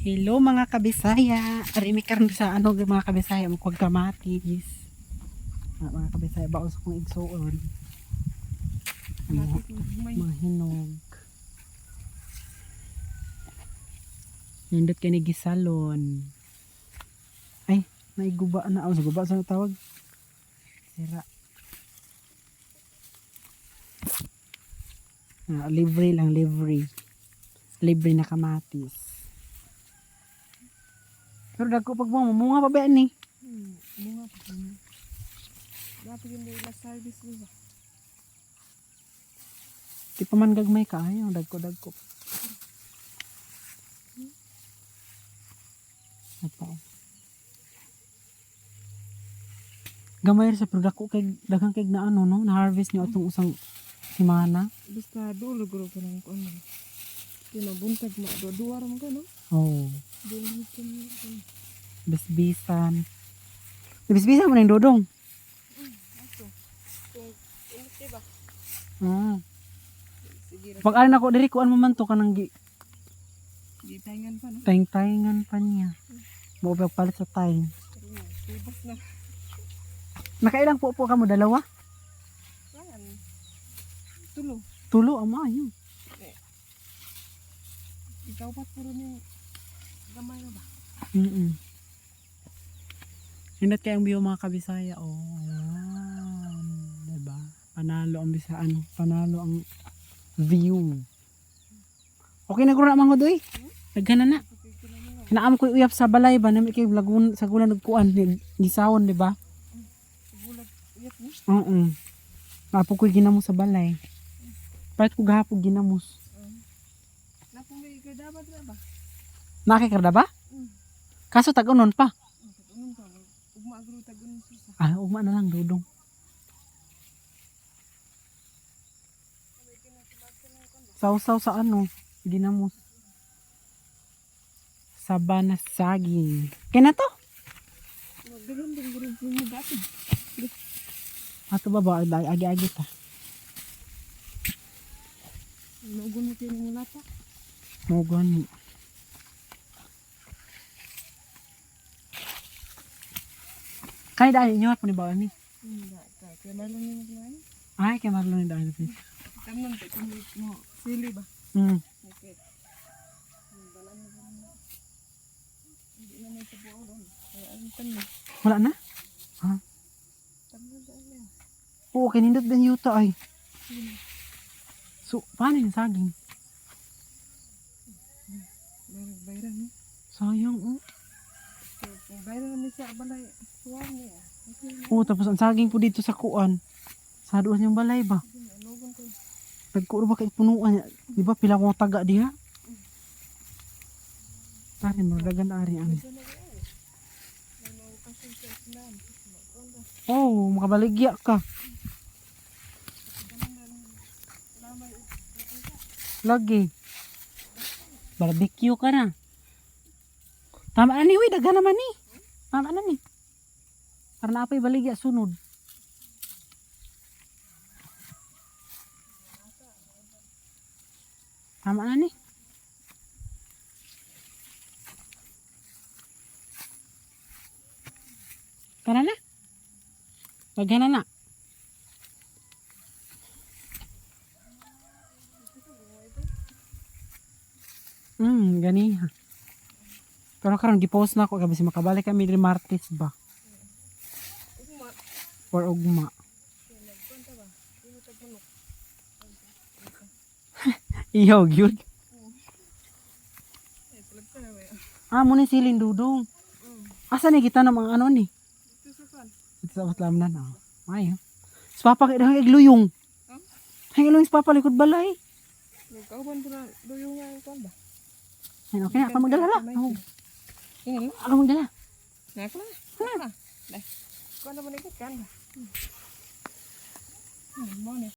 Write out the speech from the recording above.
Hello mga kabisaya. Arimi karon sa ano mga kabisaya mo kog kamatis. Mga kabisaya baos kong igsuon. Mga hinog. Nindot kini gisalon. Ay, may guba na. Guba sa tawag. Sira. Libre lang, libre. Libre na kamatis. Pero dagko pag munga pa ba ni? Bunga pa kami. Dapat yung nila service nila. Di pa man gagmay ka. Ayaw, dagko. Apa? Gamay rin sa product ko kay daghang kay na ano no, na-harvest niyo atong usang semana. Basta dulo guro ko ng ano. Tinabuntag mo. Duwar mo ka no? Oh. Dilitin mo. Bisbisan. Bisbisan mo na yung dodong. Ato. Kung umiti ba? Ah. Sige. Pag alin ako diri kuan mo man to kanang Gitaingan pa no? taing-taingan pa niya. Mo palit sa time. Tibas na. Nakailang po ka mo dalawa? Yan. Tulo. Tulo ama yun. Ikaw pa puro ni gamay na ba? Hindot kayang view mga kabisaya. Oh, ayan. Diba? Panalo ang bisaan. Panalo ang view. Okay na guro na mga doy. Nagana na. Kinaam ko uyap sa balay ba? Nami kayo lagun sa gulan nagkuan. Gisawon, diba? Bulag. Uyap ni? Oo. Mapo ko'y ginamos sa balay. Palit ko gahapog ginamos. Napong may dapat na ba? Nakikarda ba? Kaso tag-unon pa. Tag-unon pa. Ugma-agro tag-unon susa. Ah, ugma na lang dudong. Sausaw sa ano? Ginamos. Sabanas saging. Kaya na to? Magdalon din guro mo dati. Ato ba ba? Agi-agi ta. Nagun mo kayo muna pa. Mogon. Kaya dahil inyo po ni Bawa ni. Hindi ka. Kaya malo niyo maglain. Ay, kaya marlo ni dahil. Tamnon pa kung mo sili ba? Okay. Bala na guro. Hindi na may sabuo doon. Kaya ang tanong. Wala na? Ha? Tamnon daan niya. Oo, kinindot din yuta ay. So, paano yung saging? Bayran ni. Sayang, oh. Kung bayran namin sa balay. Suwan niya. Oo, tapos ang saging po dito sa kuan. Sa doon yung balay ba? Anugon ko. Nagkuuro ba kayo punuan? Di ba pila kong taga diha? Tari, maradagan ari ani. Oh, makabaligya ka. Lagi. Barbecue ka na. Tama na ni, uy, daga naman ni. Tama na ni. Para na apay baligya, sunod. Tama na ni. Kana na. Bagana na. Ganiha. Pero karon gi-post na ako kasi makabalik kami diri Martes ba. Ugma. Or ugma. Nagpunta ba? Dino ta puno. Iyaw gyud. Pulag ka na ba? Ah, mo ni silin dudong. Asa ni kita ng mga ano ni? Ito sa kan. Ito sa watlamnan ah. Ay. Sa papa kay dahang igluyong. Hang iluyong sa papa likod balay. Nagkauban po na doyo nga ang kan ba? Ay, okay na, ako magdala. Oh. Ingin. Ako magdala. Nakla. Nakla. Dai. Kuan na mo ni kan ba? Mo ni.